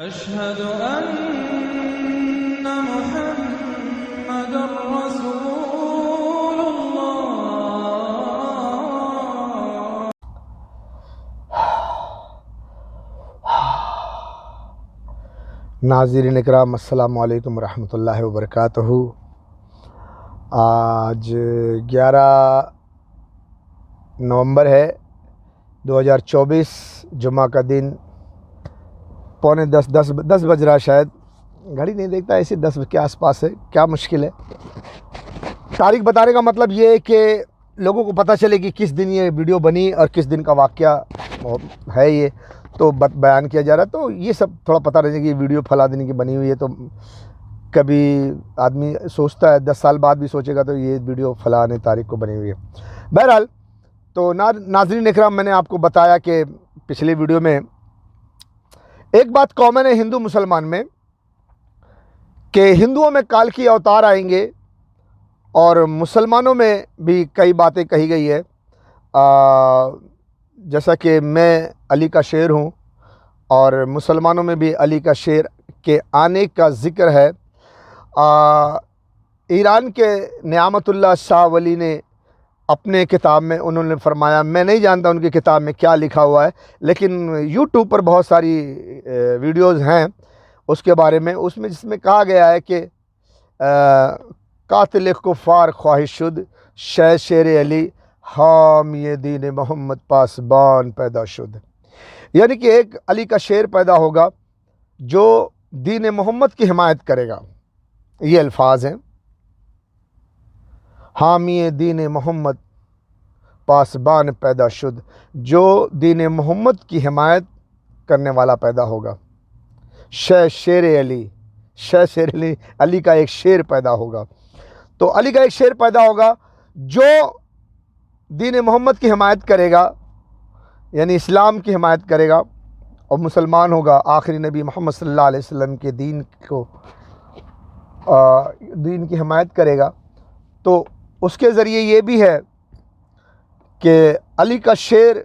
अशहदु अन्ना मुहम्मदुर रसूलुल्लाह। नाज़रीन इकराम अस्सलामु अलैकुम रहमतुल्लाहि व बरकातहू। आज 11 नवंबर है 2024, जुमा का दिन। पौने 10 बज रहा है, शायद घड़ी नहीं देखता, ऐसे 10 के आसपास है। क्या मुश्किल है। तारीख बताने का मतलब ये है कि लोगों को पता चले कि किस दिन ये वीडियो बनी और किस दिन का वाक़या है ये, तो बयान किया जा रहा है। तो ये सब थोड़ा पता रहे कि ये वीडियो फला दिन की बनी हुई है। तो कभी आदमी सोचता है, 10 साल बाद भी सोचेगा तो ये वीडियो फलाने तारीख को बनी हुई है। बहरहाल, तो नाज़रीन इकराम, मैंने आपको बताया कि पिछले वीडियो में एक बात कॉमन है हिंदू मुसलमान में कि हिंदुओं में काल की अवतार आएंगे और मुसलमानों में भी कई बातें कही गई है। जैसा कि मैं अली का शेर हूँ और मुसलमानों में भी अली का शेर के आने का ज़िक्र है। ईरान के नियामतुल्लाह शाह वली ने अपने किताब में उन्होंने फरमाया, मैं नहीं जानता उनकी किताब में क्या लिखा हुआ है, लेकिन यूट्यूब पर बहुत सारी वीडियोस हैं उसके बारे में, उसमें जिसमें कहा गया है कि कातिल कुफ़ार ख्वाहिशुद शह शेर अली हम ये दीन मोहम्मद पासबान पैदा शुद। यानी कि एक अली का शेर पैदा होगा जो दीन मोहम्मद की हिमायत करेगा। ये अल्फाज हैं, हामी दीन मोहम्मद पासबान पैदा शुद, जो दीन मोहम्मद की हिमायत करने वाला पैदा होगा। शह शेर अली, शह शेर अली, अली का एक शेर पैदा होगा। तो अली का एक शेर पैदा होगा जो दीन मोहम्मद की हिमायत करेगा, यानी इस्लाम की हिमायत करेगा और मुसलमान होगा। आखिरी नबी मोहम्मद सल्लल्लाहु अलैहि वसल्लम के दीन की हिमायत करेगा। तो उसके ज़रिए ये भी है कि अली का शेर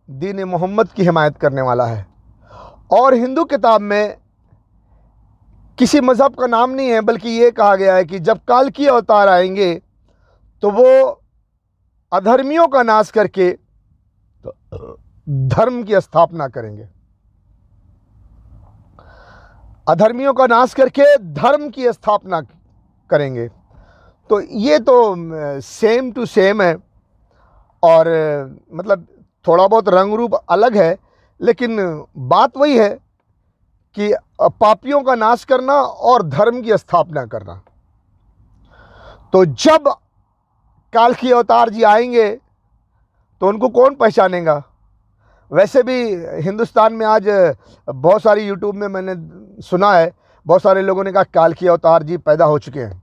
दीन मोहम्मद की हिमायत करने वाला है। और हिंदू किताब में किसी मज़हब का नाम नहीं है, बल्कि ये कहा गया है कि जब काल की अवतार आएंगे तो वो अधर्मियों का नाश करके धर्म की स्थापना करेंगे। अधर्मियों का नाश करके धर्म की स्थापना करेंगे। तो ये तो सेम टू सेम है, और मतलब थोड़ा बहुत रंग रूप अलग है, लेकिन बात वही है कि पापियों का नाश करना और धर्म की स्थापना करना। तो जब काल की अवतार जी आएंगे तो उनको कौन पहचानेगा। वैसे भी हिंदुस्तान में आज बहुत सारी यूट्यूब में मैंने सुना है, बहुत सारे लोगों ने कहा काल की अवतार जी पैदा हो चुके हैं,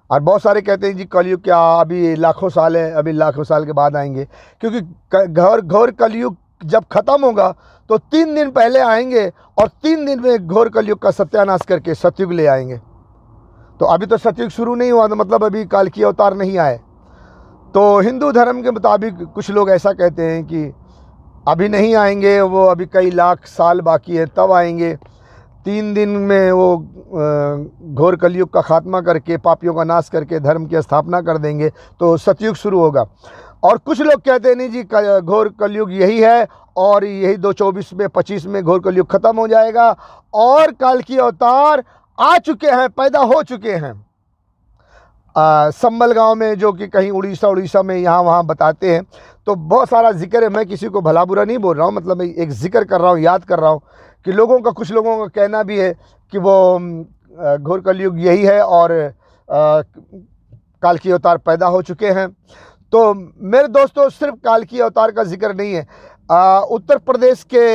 और बहुत सारे कहते हैं जी कलयुग क्या अभी लाखों साल है, अभी लाखों साल के बाद आएंगे। क्योंकि घोर कलयुग जब ख़त्म होगा तो 3 दिन पहले आएंगे और 3 दिन में घोर कलयुग का सत्यानाश करके सतयुग ले आएंगे। तो अभी तो सतयुग शुरू नहीं हुआ, तो मतलब अभी काल की अवतार नहीं आए। तो हिंदू धर्म के मुताबिक कुछ लोग ऐसा कहते हैं कि अभी नहीं आएंगे, वो अभी कई लाख साल बाकी है, तब आएंगे। 3 दिन में वो घोर कलयुग का खात्मा करके, पापियों का नाश करके धर्म की स्थापना कर देंगे, तो सतयुग शुरू होगा। और कुछ लोग कहते हैं नहीं जी, घोर कलयुग यही है और यही 2024 में 25 में घोर कलयुग ख़त्म हो जाएगा और काल की अवतार आ चुके हैं, पैदा हो चुके हैं। संबल गांव में, जो कि कहीं उड़ीसा में यहाँ वहाँ बताते हैं, तो बहुत सारा जिक्र है। मैं किसी को भला बुरा नहीं बोल रहा हूँ, मतलब एक जिक्र कर रहा हूँ, याद कर रहा हूँ कि कुछ लोगों का कहना भी है कि वो घोर कलयुग यही है और काल की अवतार पैदा हो चुके हैं। तो मेरे दोस्तों, सिर्फ काल की अवतार का जिक्र नहीं है। उत्तर प्रदेश के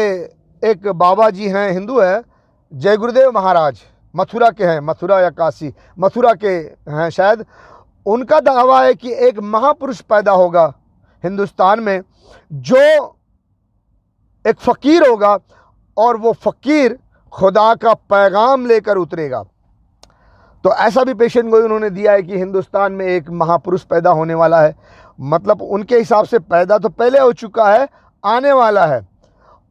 एक बाबा जी हैं, हिंदू है, जय गुरुदेव महाराज, मथुरा के हैं, मथुरा या काशी, मथुरा के हैं शायद। उनका दावा है कि एक महापुरुष पैदा होगा हिंदुस्तान में, जो एक फ़कीर होगा और वो फ़कीर खुदा का पैगाम लेकर उतरेगा। तो ऐसा भी पेशन गोई उन्होंने दिया है कि हिंदुस्तान में एक महापुरुष पैदा होने वाला है। मतलब उनके हिसाब से पैदा तो पहले हो चुका है, आने वाला है,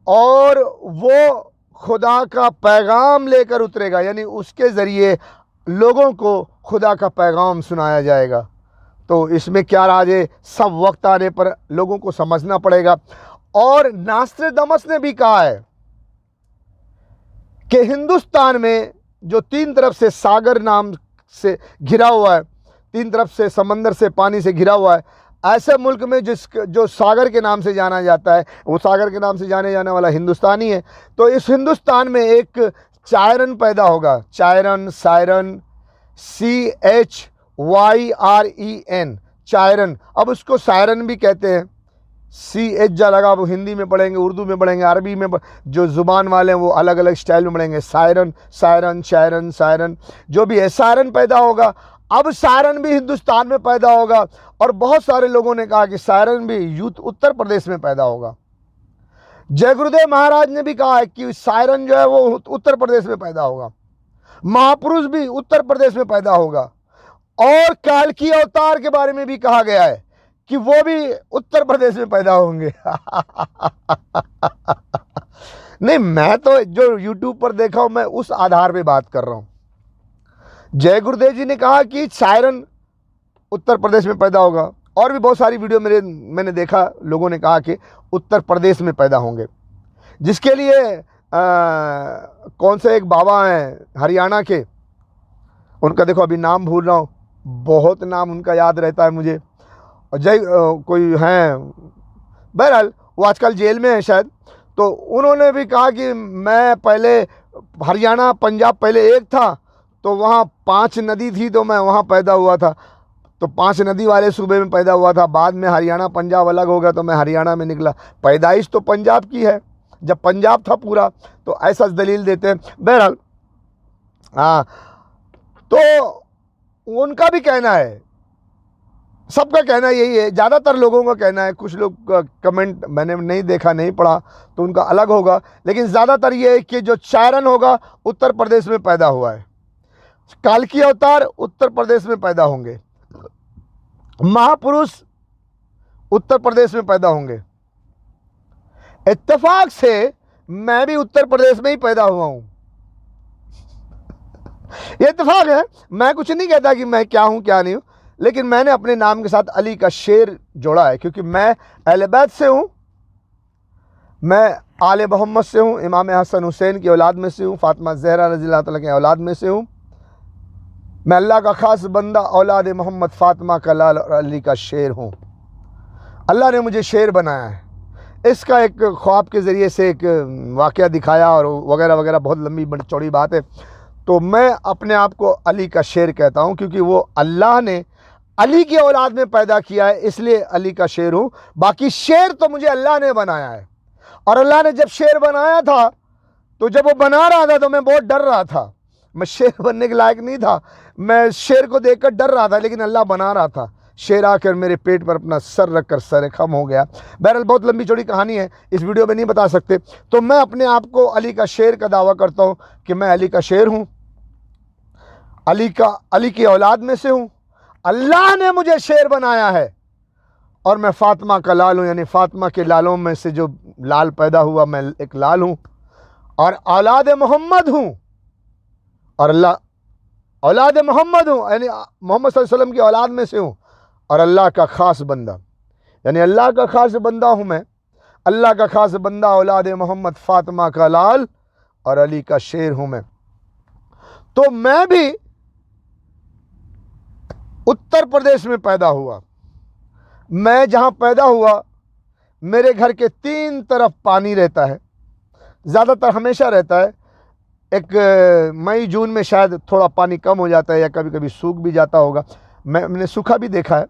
और वो खुदा का पैगाम लेकर उतरेगा, यानी उसके ज़रिए लोगों को खुदा का पैगाम सुनाया जाएगा। तो इसमें क्या राज है, सब वक्त आने पर लोगों को समझना पड़ेगा। और नास्ट्राडामस ने भी कहा है कि हिंदुस्तान में जो तीन तरफ से सागर नाम से घिरा हुआ है, तीन तरफ से समंदर से पानी से घिरा हुआ है, ऐसे मुल्क में जो सागर के नाम से जाना जाता है, वो सागर के नाम से जाने जाने वाला हिंदुस्तान ही है। तो इस हिंदुस्तान में एक चायरन पैदा होगा, चायरन, सायरन, CHYREN, चायरन। अब उसको सायरन भी कहते हैं, CH जा लगा, वो हिंदी में पढ़ेंगे, उर्दू में पढ़ेंगे, अरबी में जो ज़ुबान वाले हैं वो अलग अलग स्टाइल में पढ़ेंगे, सायरन, सायरन, शायरन, सायरन, जो भी है, सायरन पैदा होगा। अब सायरन भी हिंदुस्तान में पैदा होगा, और बहुत सारे लोगों ने कहा कि सायरन भी उत्तर प्रदेश में पैदा होगा। जय गुरुदेव महाराज ने भी कहा है कि सायरन जो है वो उत्तर प्रदेश में पैदा होगा, महापुरुष भी उत्तर प्रदेश में पैदा होगा, और काल्की अवतार के बारे में भी कहा गया है कि वो भी उत्तर प्रदेश में पैदा होंगे। नहीं, मैं तो जो YouTube पर देखा हूं, मैं उस आधार पे बात कर रहा हूं। जय गुरुदेव जी ने कहा कि सायरन उत्तर प्रदेश में पैदा होगा, और भी बहुत सारी वीडियो मैंने देखा, लोगों ने कहा कि उत्तर प्रदेश में पैदा होंगे, जिसके लिए कौन से एक बाबा हैं हरियाणा के, उनका देखो अभी नाम भूल रहा हूँ, बहुत नाम उनका याद रहता है मुझे, जय कोई हैं, बहरहाल वो आजकल जेल में है शायद। तो उन्होंने भी कहा कि मैं पहले हरियाणा पंजाब पहले एक था, तो वहाँ 5 नदी थी, तो मैं वहाँ पैदा हुआ था, तो 5 नदी वाले सूबे में पैदा हुआ था, बाद में हरियाणा पंजाब अलग हो गया तो मैं हरियाणा में निकला, पैदाइश तो पंजाब की है, जब पंजाब था पूरा। तो ऐसा दलील देते हैं। बहरहाल हाँ, तो उनका भी कहना है, सबका कहना यही है, ज़्यादातर लोगों का कहना है, कुछ लोग कमेंट मैंने नहीं देखा, नहीं पढ़ा, तो उनका अलग होगा, लेकिन ज़्यादातर ये है कि जो चायरन होगा उत्तर प्रदेश में पैदा हुआ है, काल्की अवतार उत्तर प्रदेश में पैदा होंगे, महापुरुष उत्तर प्रदेश में पैदा होंगे। इत्तेफाक से मैं भी उत्तर प्रदेश में ही पैदा हुआ हूं। ये इत्तेफाक है, मैं कुछ नहीं कहता कि मैं क्या हूं क्या नहीं हूं, लेकिन मैंने अपने नाम के साथ अली का शेर जोड़ा है, क्योंकि मैं अहले बैत से हूं, मैं आले मोहम्मद से हूं, इमाम हसन हुसैन की औलाद में से हूं, फातिमा ज़हरा रज़ी अल्लाह तआला की औलाद में से हूं, मैं अल्लाह का ख़ास बंदा औलाद मोहम्मद फ़ातिमा का लाल और अली का शेर हूँ। अल्लाह ने मुझे शेर बनाया है। इसका एक ख्वाब के ज़रिए से एक वाक़या दिखाया और वगैरह वगैरह, बहुत लंबी बड़ी चौड़ी बात है। तो मैं अपने आप को अली का शेर कहता हूँ, क्योंकि वो अल्लाह ने अली की औलाद में पैदा किया है, इसलिए अली का शेर हूँ। बाकी शेर तो मुझे अल्लाह ने बनाया है, और अल्लाह ने जब शेर बनाया था, तो जब वो बना रहा था तो मैं बहुत डर रहा था, मैं शेर बनने के लायक नहीं था, मैं शेर को देखकर डर रहा था, लेकिन अल्लाह बना रहा था। शेर आकर मेरे पेट पर अपना सर रखकर सर खम हो गया। बहरहाल बहुत लंबी चौड़ी कहानी है, इस वीडियो में नहीं बता सकते। तो मैं अपने आप को अली का शेर का दावा करता हूँ कि मैं अली का शेर हूँ, अली की औलाद में से हूँ, अल्लाह ने मुझे शेर बनाया है, और मैं फातिमा का लाल हूँ, यानी फातिमा के लालों में से जो लाल पैदा हुआ, मैं एक लाल हूँ, और औलाद मोहम्मद हूँ, और अल्लाह औलाद मोहम्मद हूँ, यानी मोहम्मद सल्लल्लाहु अलैहि वसल्लम की औलाद में से हूँ, और अल्लाह का ख़ास बंदा, यानी अल्लाह का ख़ास बंदा हूँ मैं, अल्लाह का ख़ास बंदा, औलाद मोहम्मद, फ़ातिमा का लाल और अली का शेर हूँ मैं। तो मैं भी उत्तर प्रदेश में पैदा हुआ। मैं जहाँ पैदा हुआ, मेरे घर के 3 तरफ पानी रहता है, ज़्यादातर हमेशा रहता है। एक मई जून में शायद थोड़ा पानी कम हो जाता है, या कभी कभी सूख भी जाता होगा, मैंने सूखा भी देखा है,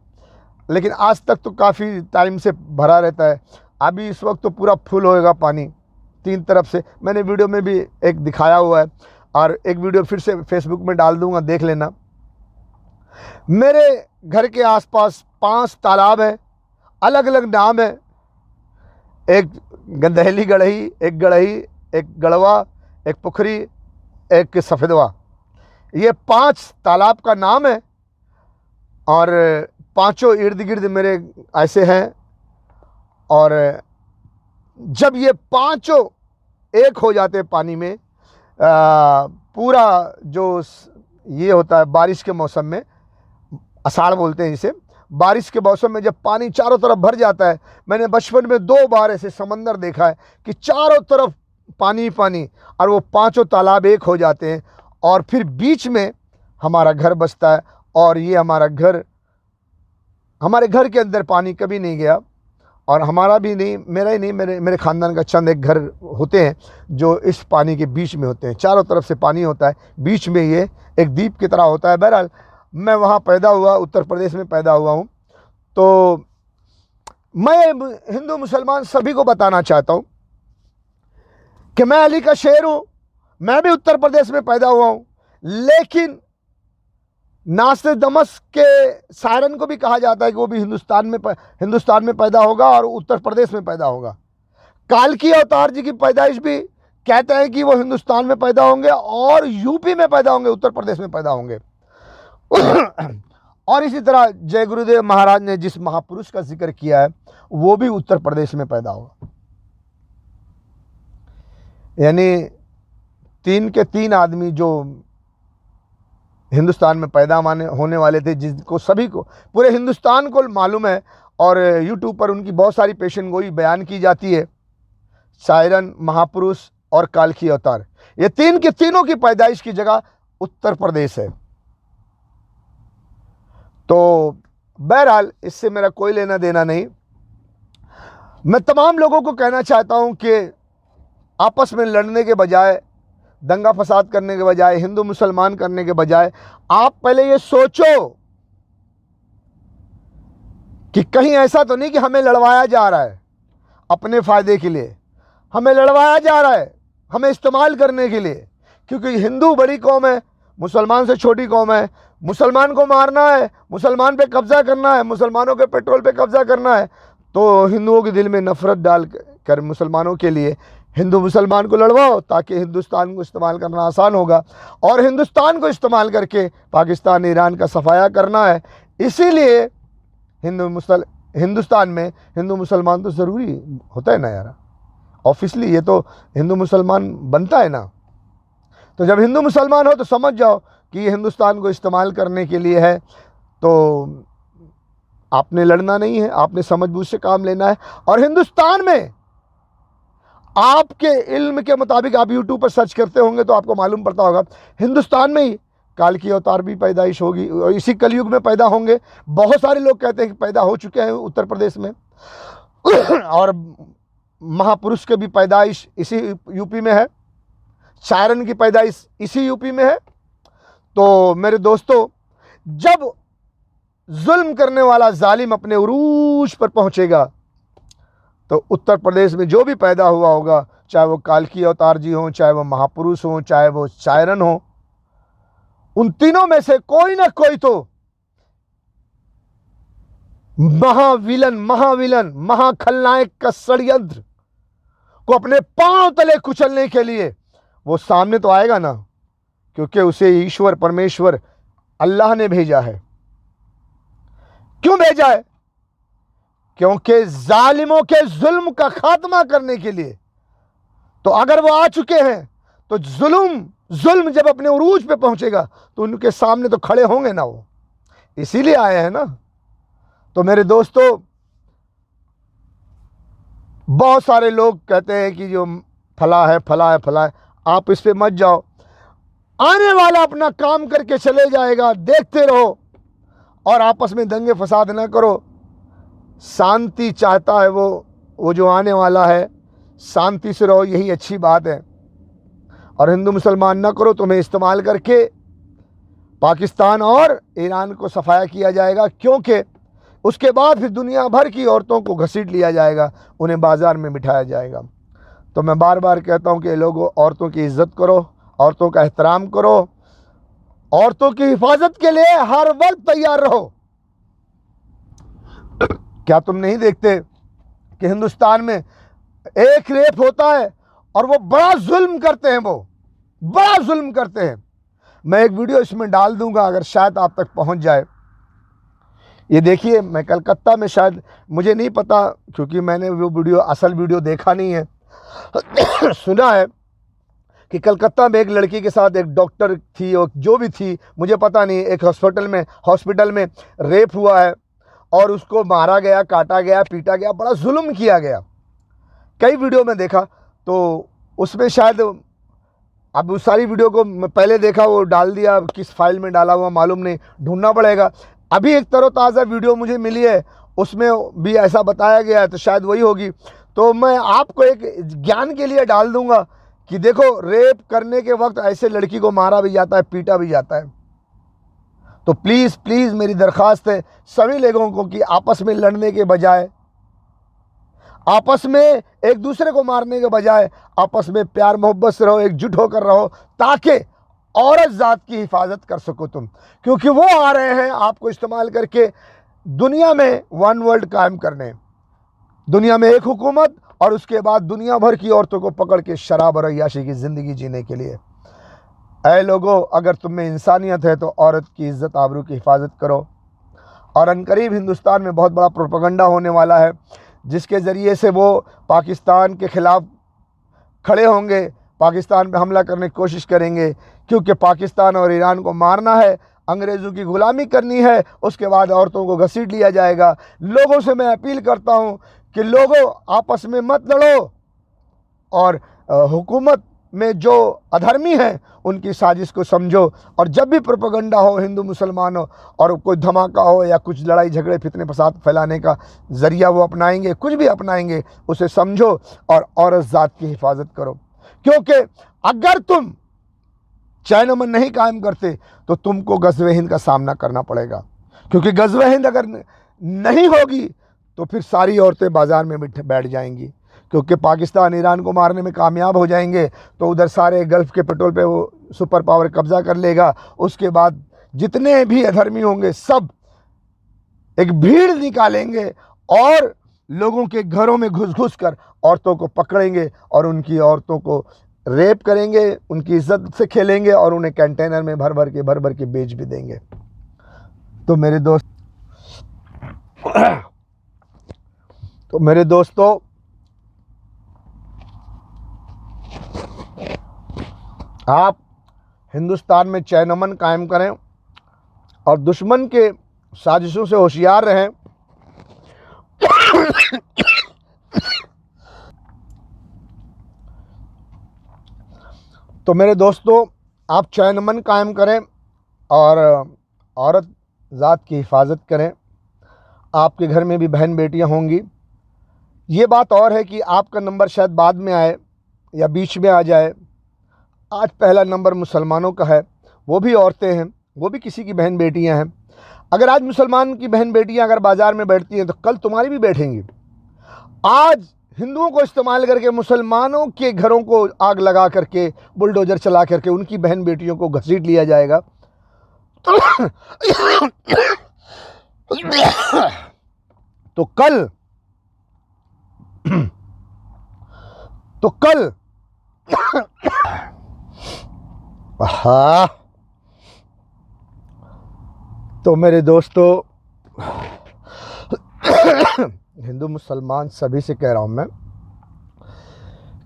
लेकिन आज तक तो काफ़ी टाइम से भरा रहता है। अभी इस वक्त तो पूरा फुल होएगा पानी 3 तरफ से। मैंने वीडियो में भी एक दिखाया हुआ है, और एक वीडियो फिर से फेसबुक में डाल दूंगा, देख लेना। मेरे घर के आसपास 5 तालाब हैं, अलग अलग नाम है, एक गंदहली गढ़ही, एक गढ़ही, एक गढ़वा, एक पुखरी, एक सफ़ेदवा, ये 5 तालाब का नाम है, और 5 इर्द गिर्द मेरे ऐसे हैं। और जब ये 5 एक हो जाते हैं पानी में। पूरा जो ये होता है बारिश के मौसम में, आषाढ़ बोलते हैं इसे, बारिश के मौसम में जब पानी चारों तरफ भर जाता है, मैंने बचपन में 2 बार ऐसे समंदर देखा है कि चारों तरफ पानी पानी, और वो 5 तालाब एक हो जाते हैं, और फिर बीच में हमारा घर बसता है। और ये हमारे घर के अंदर पानी कभी नहीं गया, और हमारा भी नहीं, मेरा ही नहीं, मेरे ख़ानदान का चंद एक घर होते हैं जो इस पानी के बीच में होते हैं। चारों तरफ से पानी होता है, बीच में ये एक द्वीप की तरह होता है। बहरहाल मैं वहाँ पैदा हुआ, उत्तर प्रदेश में पैदा हुआ हूँ। तो मैं हिंदू मुसलमान सभी को बताना चाहता हूँ कि मैं अली का शेर हूँ, मैं भी उत्तर प्रदेश में पैदा हुआ हूँ, लेकिन नासिर दमश्क के सायरन को भी कहा जाता है कि वो भी हिंदुस्तान में पैदा होगा और उत्तर प्रदेश में पैदा होगा। काल्की अवतार जी की पैदाइश भी कहते हैं कि वो हिंदुस्तान में पैदा होंगे और यूपी में पैदा होंगे, उत्तर प्रदेश में पैदा होंगे। और इसी तरह जय गुरुदेव महाराज ने जिस महापुरुष का जिक्र किया है वो भी उत्तर प्रदेश में पैदा होगा। यानी 3 के 3 आदमी जो हिंदुस्तान में पैदा होने वाले थे, जिनको सभी को, पूरे हिंदुस्तान को मालूम है, और यूट्यूब पर उनकी बहुत सारी पेशन गोई बयान की जाती है। सायरन, महापुरुष और काल्की अवतार, ये 3 के तीनों की पैदाइश की जगह उत्तर प्रदेश है। तो बहरहाल इससे मेरा कोई लेना देना नहीं। मैं तमाम लोगों को कहना चाहता हूं कि आपस में लड़ने के बजाय, दंगा फसाद करने के बजाय, हिंदू मुसलमान करने के बजाय, आप पहले ये सोचो कि कहीं ऐसा तो नहीं कि हमें लड़वाया जा रहा है अपने फ़ायदे के लिए। हमें लड़वाया जा रहा है हमें इस्तेमाल करने के लिए, क्योंकि हिंदू बड़ी कौम है, मुसलमान से छोटी कौम है। मुसलमान को मारना है, मुसलमान पे कब्जा करना है, मुसलमानों के पेट्रोल पे कब्जा करना है, तो हिंदुओं के दिल में नफरत डाल कर मुसलमानों के लिए हिंदू मुसलमान को लड़वाओ, ताकि हिंदुस्तान को इस्तेमाल करना आसान होगा। और हिंदुस्तान को इस्तेमाल करके पाकिस्तान, ईरान का सफाया करना है। इसीलिए हिंदुस्तान में हिंदू मुसलमान तो ज़रूरी होता है ना यार, ऑब्वियसली ये तो हिंदू मुसलमान बनता है ना। तो जब हिंदू मुसलमान हो तो समझ जाओ कि ये हिंदुस्तान को इस्तेमाल करने के लिए है। तो आपने लड़ना नहीं है, आपने समझबूझ से काम लेना है। और हिंदुस्तान में आपके इल्म के मुताबिक, आप यूट्यूब पर सर्च करते होंगे तो आपको मालूम पड़ता होगा, हिंदुस्तान में ही काल्की अवतार भी पैदाइश होगी और इसी कलयुग में पैदा होंगे। बहुत सारे लोग कहते हैं कि पैदा हो चुके हैं उत्तर प्रदेश में, और महापुरुष के भी पैदाइश इसी यूपी में है, सायरन की पैदाइश इसी यूपी में है। तो मेरे दोस्तों, जब जुल्म करने वाला जालिम अपने उरूज पर पहुंचेगा तो उत्तर प्रदेश में जो भी पैदा हुआ होगा, चाहे वो काल्की अवतार जी हों, चाहे वो महापुरुष हों, चाहे वो सायरन हो, उन तीनों में से कोई ना कोई तो महाविलन, महाखलनायक का षड्यंत्र को अपने पांव तले कुचलने के लिए वो सामने तो आएगा ना, क्योंकि उसे ईश्वर, परमेश्वर, अल्लाह ने भेजा है। क्यों भेजा है? क्योंकि जालिमों के जुल्म का खात्मा करने के लिए। तो अगर वो आ चुके हैं तो जुल्म जब अपने उरूज पे पहुंचेगा तो उनके सामने तो खड़े होंगे ना, वो इसीलिए आए हैं ना। तो मेरे दोस्तों, बहुत सारे लोग कहते हैं कि जो फला है, आप इस पे मत जाओ, आने वाला अपना काम करके चले जाएगा, देखते रहो और आपस में दंगे फसाद ना करो। शांति चाहता है वो जो आने वाला है, शांति से रहो, यही अच्छी बात है। और हिंदू मुसलमान ना करो, तुम्हें इस्तेमाल करके पाकिस्तान और ईरान को सफाया किया जाएगा, क्योंकि उसके बाद फिर दुनिया भर की औरतों को घसीट लिया जाएगा, उन्हें बाज़ार में बिठाया जाएगा। तो मैं बार बार कहता हूँ कि लोगों, औरतों की इज़्ज़त करो, औरतों का एहतराम करो, औरतों की हिफाजत के लिए हर वक्त तैयार रहो। क्या तुम नहीं देखते कि हिंदुस्तान में एक रेप होता है और वो बड़ा जुल्म करते हैं, वो बड़ा जुल्म करते हैं। मैं एक वीडियो इसमें डाल दूंगा, अगर शायद आप तक पहुंच जाए। ये देखिए, मैं कलकत्ता में, शायद मुझे नहीं पता क्योंकि मैंने वो वीडियो, असल वीडियो देखा नहीं है, सुना है कि कलकत्ता में एक लड़की के साथ एक डॉक्टर थी और जो भी थी मुझे पता नहीं, एक हॉस्पिटल में रेप हुआ है और उसको मारा गया, काटा गया, पीटा गया, बड़ा जुल्म किया गया। कई वीडियो में देखा तो उसमें शायद, अब उस सारी वीडियो को पहले देखा, वो डाल दिया, किस फाइल में डाला हुआ मालूम नहीं, ढूंढना पड़ेगा। अभी एक तरोताज़ा वीडियो मुझे मिली है, उसमें भी ऐसा बताया गया है, तो शायद वही होगी। तो मैं आपको एक ज्ञान के लिए डाल दूंगा कि देखो, रेप करने के वक्त ऐसे लड़की को मारा भी जाता है, पीटा भी जाता है। तो प्लीज़ प्लीज़ मेरी दरख्वास्त है सभी लोगों को कि आपस में लड़ने के बजाय, आपस में एक दूसरे को मारने के बजाय आपस में प्यार मोहब्बत से रहो, एकजुट होकर रहो, ताकि औरत ज़ात की हिफाजत कर सको तुम। क्योंकि वो आ रहे हैं आपको इस्तेमाल करके दुनिया में वन वर्ल्ड कायम करने, दुनिया में एक हुकूमत, और उसके बाद दुनिया भर की औरतों को पकड़ के शराब और अय्याशी की ज़िंदगी जीने के लिए। ऐ लोगों, अगर तुम में इंसानियत है तो औरत की इज़्ज़त आबरू की हिफाजत करो। और अनकरीब हिंदुस्तान में बहुत बड़ा प्रोपेगेंडा होने वाला है, जिसके ज़रिए से वो पाकिस्तान के ख़िलाफ़ खड़े होंगे, पाकिस्तान पे हमला करने की कोशिश करेंगे, क्योंकि पाकिस्तान और ईरान को मारना है, अंग्रेज़ों की ग़ुलामी करनी है, उसके बाद औरतों को घसीट लिया जाएगा। लोगों से मैं अपील करता हूँ कि लोगों, आपस में मत लड़ो, और हुकूमत में जो अधर्मी हैं उनकी साजिश को समझो। और जब भी प्रोपेगेंडा हो हिंदू मुसलमान हो और कोई धमाका हो या कुछ लड़ाई झगड़े फितने फसाद फैलाने का ज़रिया वो अपनाएंगे, कुछ भी अपनाएंगे, उसे समझो और औरत ज़ात की हिफाजत करो। क्योंकि अगर तुम चैन अमन नहीं कायम करते तो तुमको ग़ज़वे हिंद का सामना करना पड़ेगा। क्योंकि ग़ज़वे हिंद अगर नहीं होगी तो फिर सारी औरतें बाज़ार में बैठ जाएंगी, क्योंकि पाकिस्तान ईरान को मारने में कामयाब हो जाएंगे तो उधर सारे गल्फ़ के पेट्रोल पे वो सुपर पावर कब्ज़ा कर लेगा। उसके बाद जितने भी अधर्मी होंगे सब एक भीड़ निकालेंगे और लोगों के घरों में घुस कर औरतों को पकड़ेंगे और उनकी औरतों को रेप करेंगे, उनकी इज्जत से खेलेंगे और उन्हें कंटेनर में भर भर के बेच भी देंगे। तो मेरे दोस्तों, आप हिंदुस्तान में चैन अमन कायम करें और दुश्मन के साजिशों से होशियार रहें। तो मेरे दोस्तों, आप चैन अमन कायम करें और औरत ज़ात की हिफाजत करें। आपके घर में भी बहन बेटियां होंगी। ये बात और है कि आपका नंबर शायद बाद में आए या बीच में आ जाए। आज पहला नंबर मुसलमानों का है, वो भी औरतें हैं, वो भी किसी की बहन बेटियां हैं। अगर आज मुसलमान की बहन बेटियां अगर बाज़ार में बैठती हैं तो कल तुम्हारी भी बैठेंगी। आज हिंदुओं को इस्तेमाल करके मुसलमानों के घरों को आग लगा करके, बुलडोज़र चला करके उनकी बहन बेटियों को घसीट लिया जाएगा। तो कल हाँ, तो मेरे दोस्तों, हिंदू मुसलमान सभी से कह रहा हूँ मैं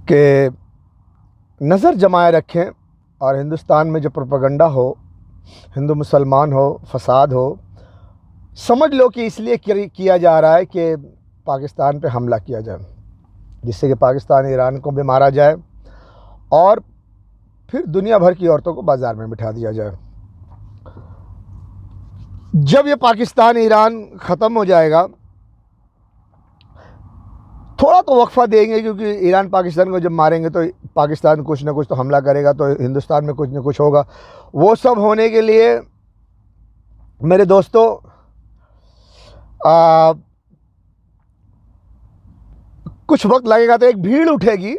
कि नज़र जमाए रखें और हिंदुस्तान में जो प्रोपेगेंडा हो, हिंदू मुसलमान हो, फसाद हो, समझ लो कि इसलिए किया जा रहा है कि पाकिस्तान पे हमला किया जाए, जिससे कि पाकिस्तान ईरान को भी मारा जाए और फिर दुनिया भर की औरतों को बाज़ार में बिठा दिया जाए। जब ये पाकिस्तान ईरान ख़त्म हो जाएगा, थोड़ा तो वक्फा देंगे, क्योंकि ईरान पाकिस्तान को जब मारेंगे तो पाकिस्तान कुछ ना कुछ तो हमला करेगा, तो हिंदुस्तान में कुछ ना कुछ होगा। वो सब होने के लिए मेरे दोस्तों कुछ वक्त लगेगा। तो एक भीड़ उठेगी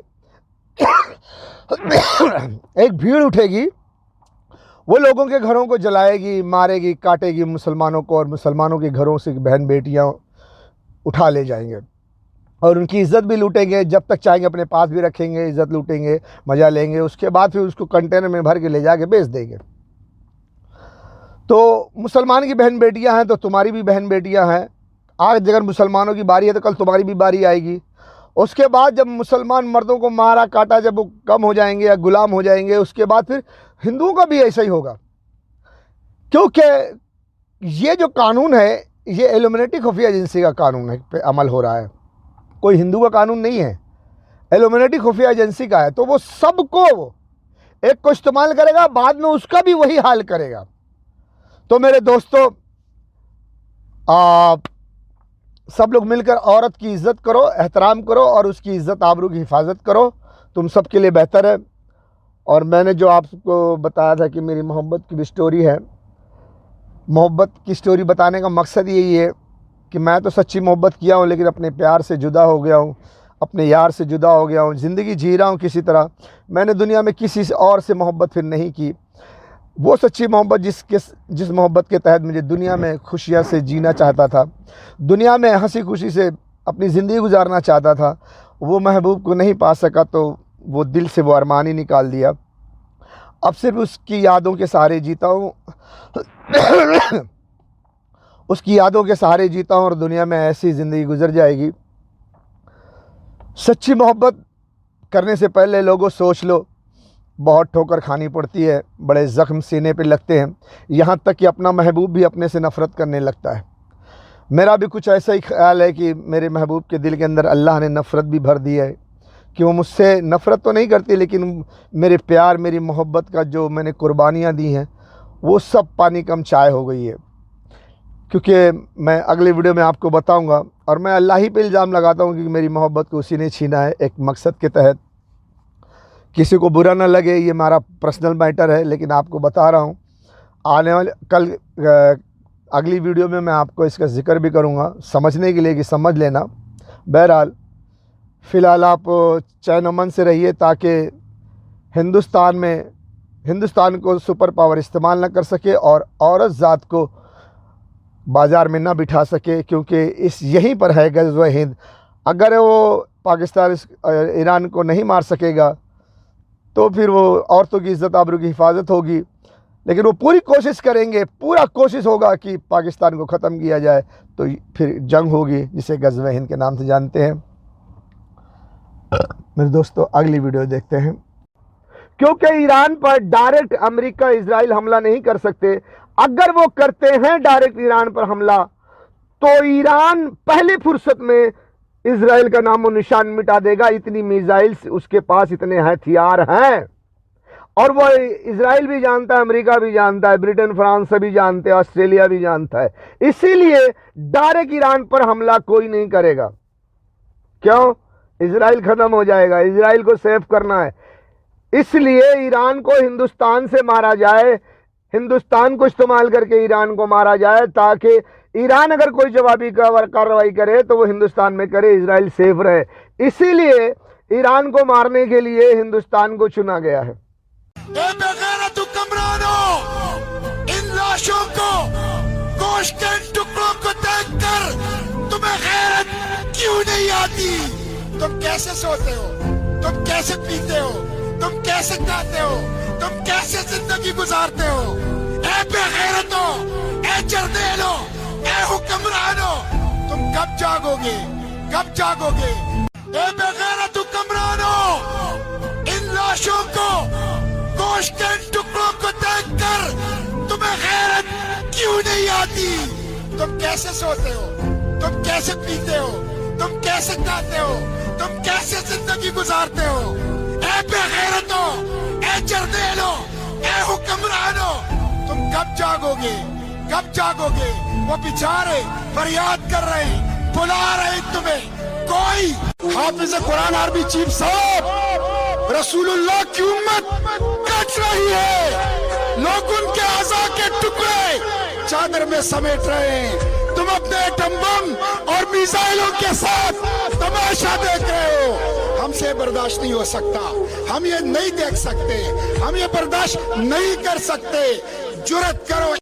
एक भीड़ उठेगी, वो लोगों के घरों को जलाएगी, मारेगी, काटेगी मुसलमानों को, और मुसलमानों के घरों से बहन बेटियां उठा ले जाएंगे और उनकी इज़्ज़त भी लूटेंगे। जब तक चाहेंगे अपने पास भी रखेंगे, इज़्ज़त लूटेंगे, मज़ा लेंगे। उसके बाद फिर उसको कंटेनर में भर के ले जाके बेच देंगे। तो मुसलमान की बहन बेटियां हैं तो तुम्हारी भी बहन बेटियां हैं। आज अगर मुसलमानों की बारी है तो कल तुम्हारी भी बारी आएगी। उसके बाद जब मुसलमान मर्दों को मारा काटा, जब वो कम हो जाएंगे या गुलाम हो जाएंगे, उसके बाद फिर हिंदुओं का भी ऐसा ही होगा। क्योंकि ये जो कानून है ये इल्यूमिनेटी खुफिया एजेंसी का कानून है पे अमल हो रहा है, कोई हिंदू का कानून नहीं है, इल्यूमिनेटी खुफिया एजेंसी का है। तो वो सबको एक को इस्तेमाल करेगा, बाद में उसका भी वही हाल करेगा। तो मेरे दोस्तों, सब लोग मिलकर औरत की इज़्ज़त करो, एहतराम करो और उसकी इज़्ज़त आबरू की हिफाजत करो, तुम सबके लिए बेहतर है। और मैंने जो आपको बताया था कि मेरी मोहब्बत की भी स्टोरी है, मोहब्बत की स्टोरी बताने का मकसद यही है कि मैं तो सच्ची मोहब्बत किया हूँ, लेकिन अपने प्यार से जुदा हो गया हूँ, अपने यार से जुदा हो गया हूँ, ज़िंदगी जी रहा हूँ किसी तरह। मैंने दुनिया में किसी और से मोहब्बत फिर नहीं की। वो सच्ची मोहब्बत जिस मोहब्बत के तहत मुझे दुनिया में खुशियाँ से जीना चाहता था, दुनिया में हंसी खुशी से अपनी ज़िंदगी गुजारना चाहता था, वो महबूब को नहीं पा सका, तो वो दिल से वो अरमान ही निकाल दिया। अब सिर्फ उसकी यादों के सहारे जीता हूँ उसकी यादों के सहारे जीता हूँ और दुनिया में ऐसी ज़िंदगी गुजर जाएगी। सच्ची मोहब्बत करने से पहले लोगों सोच लो, बहुत ठोकर खानी पड़ती है, बड़े ज़ख्म सीने पे लगते हैं, यहाँ तक कि अपना महबूब भी अपने से नफ़रत करने लगता है। मेरा भी कुछ ऐसा ही ख्याल है कि मेरे महबूब के दिल के अंदर अल्लाह ने नफ़रत भी भर दी है, कि वो मुझसे नफ़रत तो नहीं करती, लेकिन मेरे प्यार, मेरी मोहब्बत का जो मैंने कुर्बानियाँ दी हैं वो सब पानी कम चाय हो गई है। क्योंकि मैं अगले वीडियो में आपको बताऊंगा, और मैं अल्लाह ही पे इल्ज़ाम लगाता हूं कि मेरी मोहब्बत को उसी ने छीना है एक मकसद के तहत। किसी को बुरा ना लगे, ये हमारा पर्सनल मैटर है, लेकिन आपको बता रहा हूं। आने वाले कल अगली वीडियो में मैं आपको इसका ज़िक्र भी करूंगा, समझने के लिए कि समझ लेना। बहरहाल फ़िलहाल आप चैन अमन से रहिए, ताकि हिंदुस्तान को सुपर पावर इस्तेमाल ना कर सके और औरत ज़ात को बाज़ार में ना बिठा सके, क्योंकि यहीं पर है ग़ज़वा हिंद। अगर वो पाकिस्तान ईरान को नहीं मार सकेगा तो फिर वो औरतों की इज़्ज़त आबरू की हिफाजत होगी, लेकिन वो पूरी कोशिश करेंगे, पूरा कोशिश होगा कि पाकिस्तान को ख़त्म किया जाए, तो फिर जंग होगी जिसे ग़ज़वा हिंद के नाम से जानते हैं। मेरे दोस्तों, अगली वीडियो देखते हैं। क्योंकि ईरान पर डायरेक्ट अमेरिका इजराइल हमला नहीं कर सकते। अगर वो करते हैं डायरेक्ट ईरान पर हमला, तो ईरान पहली फुर्सत में इजराइल का नामो निशान मिटा देगा। इतनी मिसाइल्स उसके पास, इतने हथियार हैं, और वो इजराइल भी जानता है, अमेरिका भी जानता है, ब्रिटेन फ्रांस सभी जानते हैं, ऑस्ट्रेलिया भी जानता है। इसीलिए डायरेक्ट ईरान पर हमला कोई नहीं करेगा। क्यों? इजराइल खत्म हो जाएगा, इजराइल को सेव करना है। इसलिए ईरान को हिंदुस्तान से मारा जाए, हिंदुस्तान को इस्तेमाल करके ईरान को मारा जाए, ताकि ईरान अगर कोई जवाबी कार्रवाई करे तो वो हिंदुस्तान में करे, इजराइल सेफ रहे। इसीलिए ईरान को मारने के लिए हिंदुस्तान को चुना गया है। इन लाशों को, गोश्त के टुकड़ों को देखकर तुम्हें गैरत क्यों नहीं आती? तुम कैसे सोते हो? तुम कैसे पीते हो? तुम कैसे खाते हो? तुम कैसे जिंदगी गुजारते हो? ए बेगैरतो, ए जर्देलो, ए हुक्मरानो, तुम कब जागोगे? कब जागोगे? ए बेगैरत हुक्मरानो, इन लाशों को, गोश्त के टुकड़ों को देखकर तुम्हें गैरत क्यों नहीं आती? तुम कैसे सोते हो? तुम कैसे पीते हो? तुम कैसे खाते हो? तुम कैसे जिंदगी गुजारते हो? ए बेगैरतो, ए जर्देलो, ए हुक्मरानो, तुम कब जागोगे? कब जागोगे? वो बेचारे फरियाद कर रहे, बुला रहे तुम्हें। कोई हाफिज कुरान आर्मी चीफ साहब रसूलुल्लाह की उम्मत कट रही है, लोग उनके आज़ा के टुकड़े चादर में समेट रहे हैं। तुम अपने एटम बम और मिसाइलों के साथ तमाशा देख रहे हो। हमसे बर्दाश्त नहीं हो सकता, हम ये नहीं देख सकते, हम ये बर्दाश्त नहीं कर सकते। जुर्रत करो।